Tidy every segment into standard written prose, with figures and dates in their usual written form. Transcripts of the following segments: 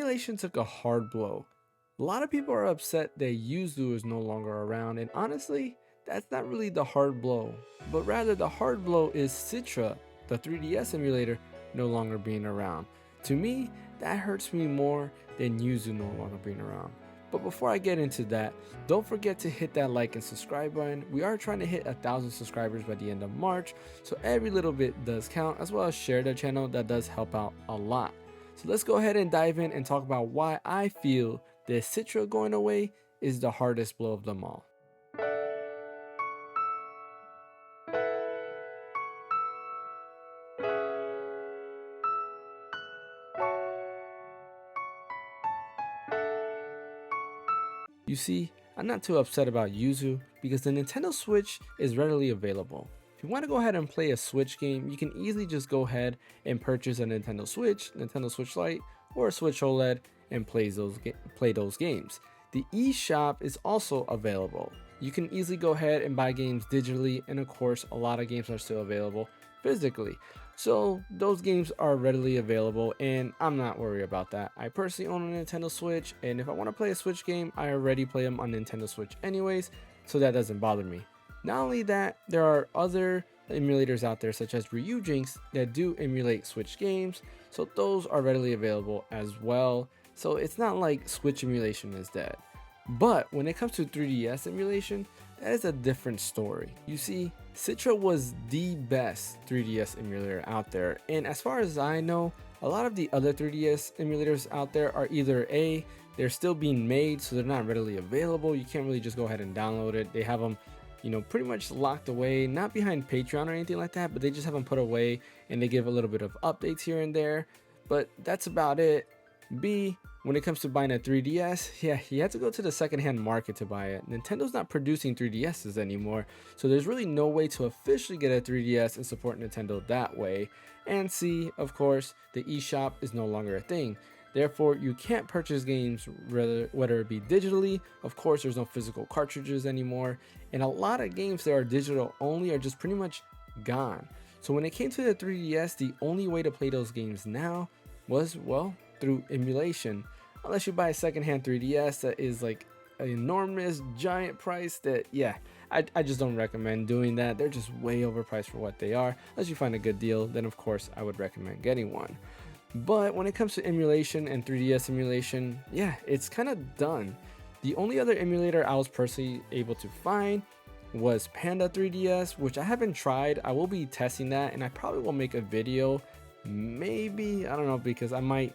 emulation took a hard blow. A lot of people are upset that Yuzu is no longer around, and honestly, that's not really the hard blow, but rather the hard blow is Citra, the 3DS emulator, no longer being around. To me, that hurts me more than Yuzu no longer being around. But before I get into that, don't forget to hit that like and subscribe button. We are trying to hit 1,000 subscribers by the end of March, so every little bit does count, as well as share the channel. That does help out a lot. So let's go ahead and dive in and talk about why I feel that Citra going away is the hardest blow of them all. You see, I'm not too upset about Yuzu because the Nintendo Switch is readily available. If you want to go ahead and play a Switch game, you can easily just go ahead and purchase a Nintendo Switch Lite, or a Switch OLED and play those games. The eShop is also available. You can easily go ahead and buy games digitally, and of course, a lot of games are still available physically. So those games are readily available, and I'm not worried about that. I personally own a Nintendo Switch, and if I want to play a Switch game, I already play them on Nintendo Switch anyways, so that doesn't bother me. Not only that, there are other emulators out there such as Ryujinx that do emulate Switch games, so those are readily available as well. So it's not like Switch emulation is dead. But when it comes to 3DS emulation, that is a different story. You see, Citra was the best 3DS emulator out there, and as far as I know, a lot of the other 3DS emulators out there are either they're still being made, so they're not readily available. You can't really just go ahead and download it. They have them, pretty much locked away, not behind Patreon or anything like that, but they just have them put away, and they give a little bit of updates here and there, but that's about it. B, when it comes to buying a 3DS, yeah, you have to go to the secondhand market to buy it. Nintendo's not producing 3DSs anymore, so there's really no way to officially get a 3DS and support Nintendo that way. And C, of course, the eShop is no longer a thing. Therefore, you can't purchase games whether it be digitally. Of course, there's no physical cartridges anymore, and a lot of games that are digital only are just pretty much gone. So when it came to the 3DS, the only way to play those games now was, well, through emulation. Unless you buy a secondhand 3DS that is like an enormous giant price that, yeah, I just don't recommend doing that. They're just way overpriced for what they are. Unless you find a good deal, then of course I would recommend getting one. But when it comes to emulation and 3DS emulation, yeah, it's kind of done. The only other emulator I was personally able to find was Panda 3DS, which I haven't tried. I will be testing that, and I probably will make a video. Maybe, I don't know, because I might,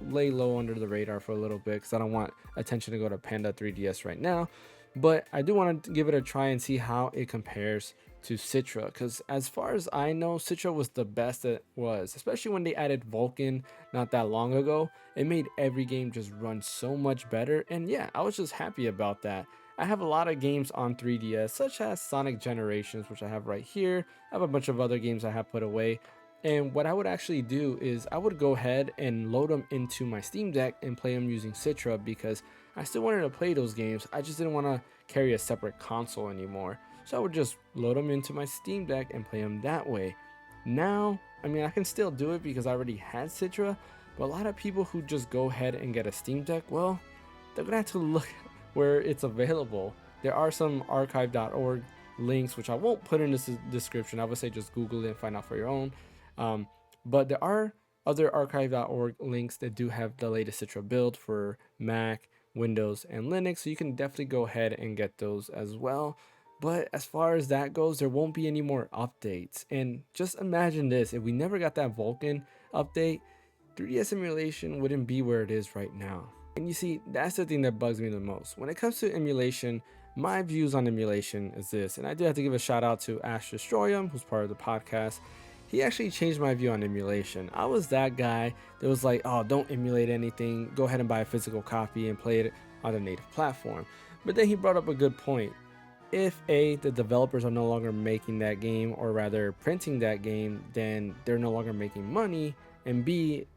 lay low under the radar for a little bit because I don't want attention to go to Panda 3DS right now. But I do want to give it a try and see how it compares to Citra, because as far as I know, Citra was the best it was, especially when they added Vulkan not that long ago. It made every game just run so much better, and yeah, I was just happy about that. I have a lot of games on 3DS, such as Sonic Generations, which I have right here. I have a bunch of other games I have put away. And what I would actually do is I would go ahead and load them into my Steam Deck and play them using Citra, because I still wanted to play those games. I just didn't want to carry a separate console anymore. So I would just load them into my Steam Deck and play them that way. Now, I mean, I can still do it because I already had Citra, but a lot of people who just go ahead and get a Steam Deck, well, they're going to have to look where it's available. There are some archive.org links, which I won't put in this description. I would say just Google it and find out for your own. But there are other archive.org links that do have the latest Citra build for Mac, Windows, and Linux, so you can definitely go ahead and get those as well. But as far as that goes, there won't be any more updates. And just imagine this, if we never got that Vulkan update, 3DS emulation wouldn't be where it is right now. And you see, that's the thing that bugs me the most. When it comes to emulation, my views on emulation is this, and I do have to give a shout out to Ash Destroyum, who's part of the podcast. He actually changed my view on emulation. I was that guy that was like, oh, don't emulate anything. Go ahead and buy a physical copy and play it on a native platform. But then he brought up a good point. If A, the developers are no longer making that game, or rather printing that game, then they're no longer making money. And B,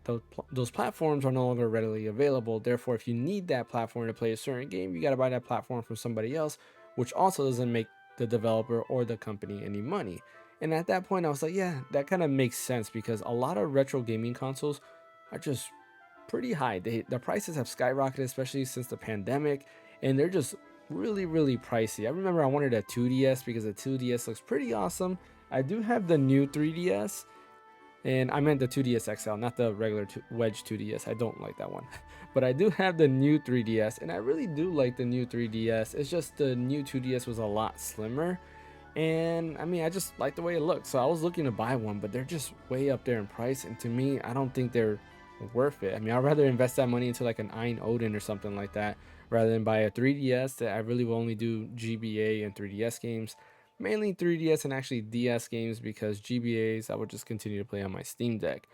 those platforms are no longer readily available. Therefore, if you need that platform to play a certain game, you got to buy that platform from somebody else, which also doesn't make the developer or the company any money. And at that point, I was like, yeah, that kind of makes sense, because a lot of retro gaming consoles are just pretty high. The prices have skyrocketed, especially since the pandemic, and they're just really pricey. I remember I wanted a 2DS because the 2DS looks pretty awesome. I do have the new 3DS, and I meant the 2DS XL, not the regular Wedge 2DS. I don't like that one. But I do have the new 3DS, and I really do like the new 3DS. It's just the new 2DS was a lot slimmer, and I mean, I just like the way it looks. So I was looking to buy one, but they're just way up there in price, and to me, I don't think they're worth it. I mean, I'd rather invest that money into like an Ein Odin or something like that, rather than buy a 3DS that I really will only do GBA and 3DS games. Mainly 3DS and actually DS games, because GBAs I would just continue to play on my Steam Deck.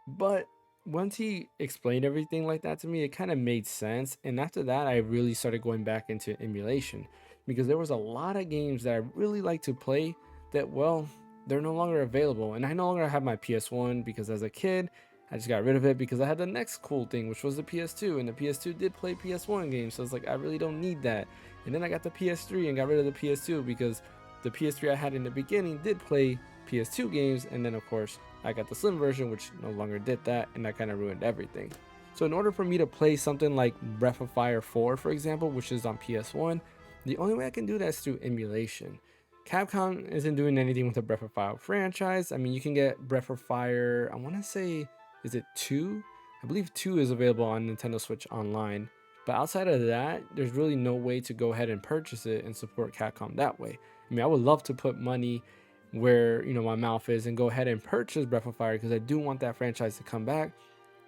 But once he explained everything like that to me, it kind of made sense. And after that, I really started going back into emulation, because there was a lot of games that I really like to play that, well, they're no longer available. And I no longer have my PS1 because as a kid, I just got rid of it because I had the next cool thing, which was the PS2. And the PS2 did play PS1 games. So it's like, I really don't need that. And then I got the PS3 and got rid of the PS2 because the PS3 I had in the beginning did play PS2 games, and then of course I got the slim version, which no longer did that, and that kind of ruined everything. So in order for me to play something like Breath of Fire 4, for example, which is on PS1, the only way I can do that is through emulation. Capcom isn't doing anything with the Breath of Fire franchise. I mean, you can get Breath of Fire, I want to say, is it 2? I believe 2 is available on Nintendo Switch Online. But outside of that, there's really no way to go ahead and purchase it and support Capcom that way. I mean, I would love to put money where, you know, my mouth is and go ahead and purchase Breath of Fire, because I do want that franchise to come back.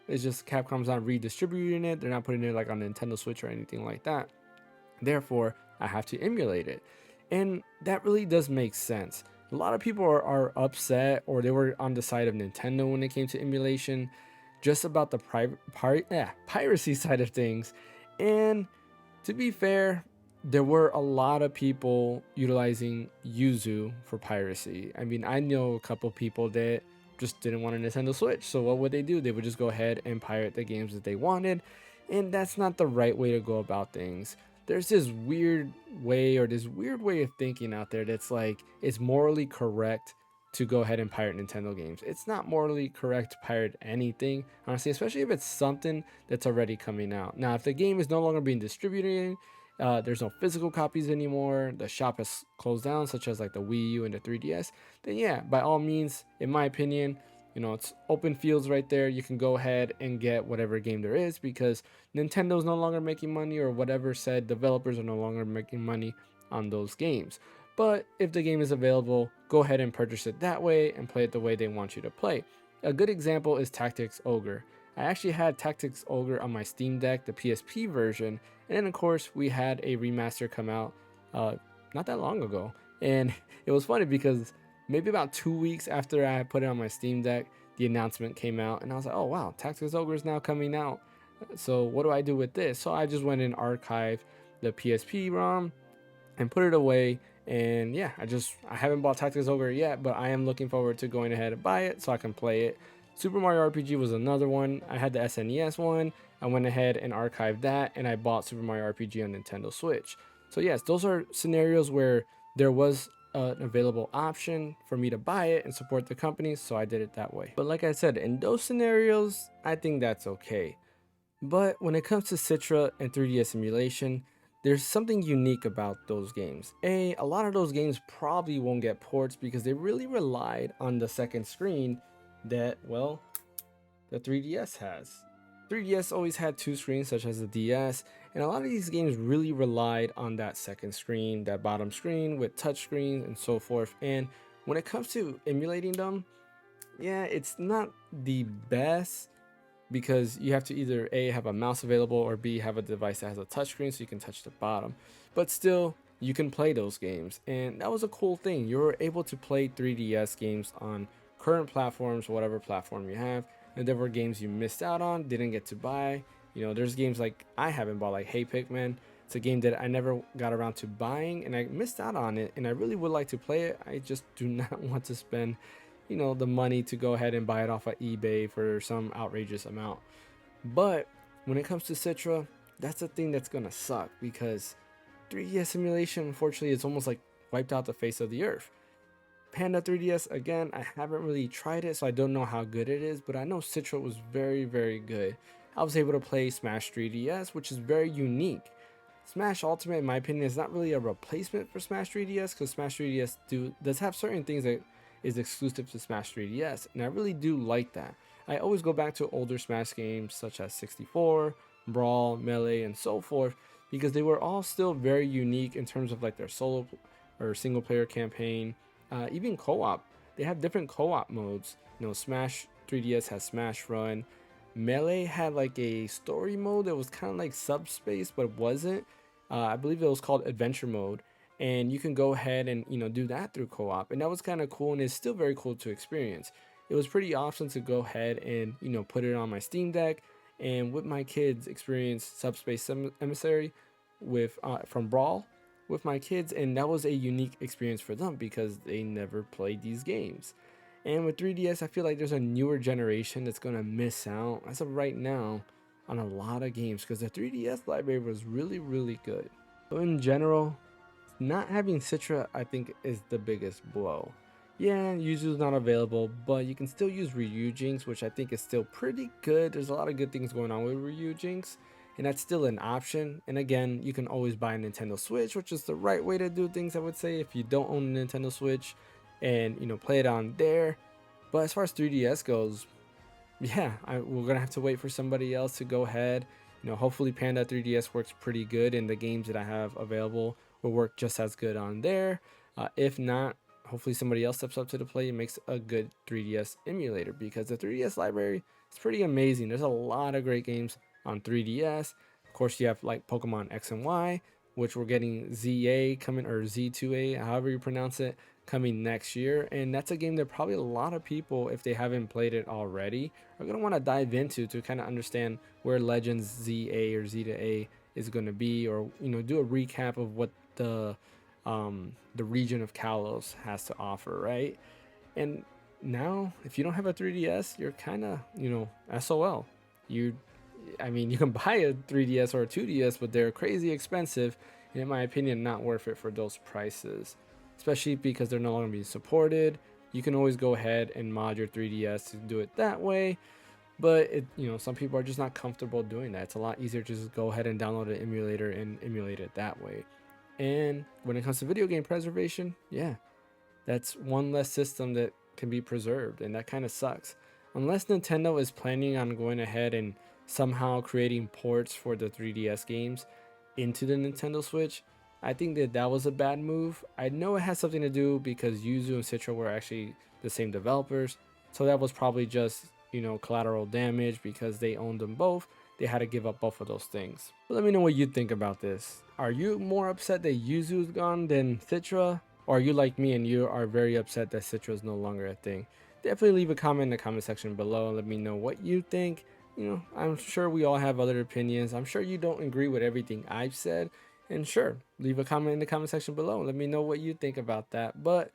It's just Capcom's not redistributing it. They're not putting it like on Nintendo Switch or anything like that. Therefore, I have to emulate it. And that really does make sense. A lot of people are upset, or they were on the side of Nintendo when it came to emulation, just about the piracy side of things. And to be fair, there were a lot of people utilizing Yuzu for piracy. I mean, I know a couple people that just didn't want a Nintendo Switch. So what would they do? They would just go ahead and pirate the games that they wanted. And that's not the right way to go about things. There's this weird way of thinking out there that's like, it's morally correct to go ahead and pirate Nintendo games. It's not morally correct to pirate anything, honestly, especially if it's something that's already coming out. Now, if the game is no longer being distributed, there's no physical copies anymore, the shop has closed down, such as like the Wii U and the 3DS, then yeah, by all means, in my opinion, you know, it's open fields right there. You can go ahead and get whatever game there is, because Nintendo's no longer making money, or whatever said developers are no longer making money on those games. But if the game is available, go ahead and purchase it that way and play it the way they want you to play. A good example is Tactics Ogre. I actually had Tactics Ogre on my Steam Deck, the PSP version, and then of course we had a remaster come out not that long ago. And it was funny because maybe about 2 weeks after I put it on my Steam Deck, the announcement came out, and I was like, oh wow, Tactics Ogre is now coming out. So what do I do with this? So I just went and archived the PSP ROM and put it away. And yeah, I haven't bought Tactics Ogre yet, but I am looking forward to going ahead and buy it so I can play it. Super Mario RPG was another one. I had the SNES one. I went ahead and archived that, and I bought Super Mario RPG on Nintendo Switch. So yes, those are scenarios where there was an available option for me to buy it and support the company, so I did it that way. But like I said, in those scenarios, I think that's okay. But when it comes to Citra and 3DS emulation, there's something unique about those games. A lot of those games probably won't get ports because they really relied on the second screen that, well, the 3DS has. 3DS always had two screens, such as the DS, and a lot of these games really relied on that second screen, that bottom screen with touch screens and so forth. And when it comes to emulating them, yeah, it's not the best, because you have to either A, have a mouse available, or B, have a device that has a touchscreen so you can touch the bottom. But still, you can play those games, and that was a cool thing. You were able to play 3DS games on current platforms, whatever platform you have, and there were games you missed out on, didn't get to buy. You know, there's games like I haven't bought, like Hey Pikmin. It's a game that I never got around to buying, and I missed out on it, and I really would like to play it. I just do not want to spend, you know, the money to go ahead and buy it off of eBay for some outrageous amount. But when it comes to Citra, that's the thing that's gonna suck, because 3DS emulation, unfortunately, it's almost like wiped out the face of the earth. Panda 3DS, again, I haven't really tried it, so I don't know how good it is, but I know Citra was very good. I was able to play Smash 3DS, which is very unique. Smash Ultimate, in my opinion, is not really a replacement for Smash 3DS, because Smash 3DS does have certain things that is exclusive to Smash 3DS, and I really do like that. I always go back to older Smash games such as 64, Brawl, Melee, and so forth, because they were all still very unique in terms of like their solo or single player campaign, even co-op. They have different co-op modes. Smash 3DS has Smash Run. Melee had like a story mode that was kind of like Subspace, but it wasn't. I believe it was called Adventure Mode, and you can go ahead and do that through co-op, and that was kind of cool, and it's still very cool to experience. It was pretty awesome to go ahead and put it on my Steam Deck, and with my kids experience Subspace Emissary with from Brawl with my kids, and that was a unique experience for them because they never played these games. And with 3DS, I feel like there's a newer generation that's gonna miss out as of right now on a lot of games because the 3DS library was really, really good. So in general, not having Citra, I think, is the biggest blow. Yeah, Yuzu's not available, but you can still use Ryujinx, which I think is still pretty good. There's a lot of good things going on with Ryujinx, and that's still an option. And again, you can always buy a Nintendo Switch, which is the right way to do things, I would say, if you don't own a Nintendo Switch, and play it on there. But as far as 3DS goes, yeah, we're gonna have to wait for somebody else to go ahead. Hopefully Panda 3DS works pretty good, and the games that I have available will work just as good on there. If not, hopefully somebody else steps up to the plate and makes a good 3DS emulator, because the 3DS library is pretty amazing. There's a lot of great games on 3DS. Of course, you have like Pokemon X and Y, which we're getting ZA coming, or Z2A, however you pronounce it, coming next year. And that's a game that probably a lot of people, if they haven't played it already, are going to want to dive into to kind of understand where Legends ZA or Z to A is going to be, or do a recap of what the region of Kalos has to offer, right? And now, if you don't have a 3DS, you're kind of SOL. You can buy a 3DS or a 2DS, but they're crazy expensive, and in my opinion, not worth it for those prices, especially because they're no longer being supported. You can always go ahead and mod your 3DS to do it that way, but some people are just not comfortable doing that. It's a lot easier to just go ahead and download an emulator and emulate it that way. And when it comes to video game preservation, yeah, that's one less system that can be preserved, and that kind of sucks. Unless Nintendo is planning on going ahead and somehow creating ports for the 3DS games into the Nintendo Switch, I think that was a bad move. I know it has something to do because Yuzu and Citra were actually the same developers, so that was probably just collateral damage because they owned them both. They had to give up both of those things. But let me know what you think about this. Are you more upset that Yuzu's gone than Citra? Or are you like me and you are very upset that Citra is no longer a thing? Definitely leave a comment in the comment section below and let me know what you think. I'm sure we all have other opinions. I'm sure you don't agree with everything I've said. And sure, leave a comment in the comment section below and let me know what you think about that. But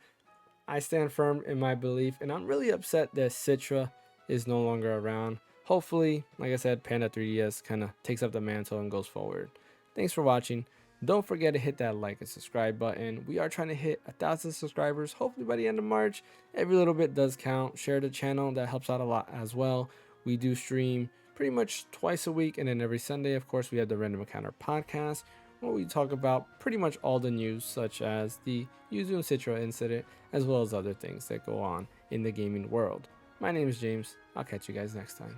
I stand firm in my belief, and I'm really upset that Citra is no longer around. Hopefully, like I said, Panda 3DS kind of takes up the mantle and goes forward. Thanks for watching. Don't forget to hit that like and subscribe button. We are trying to hit 1,000 subscribers, hopefully by the end of March. Every little bit does count. Share the channel, that helps out a lot as well. We do stream pretty much twice a week, and then every Sunday, of course, we have the Random Encounter podcast, where we talk about pretty much all the news, such as the Yuzu and Citra incident, as well as other things that go on in the gaming world. My name is James. I'll catch you guys next time.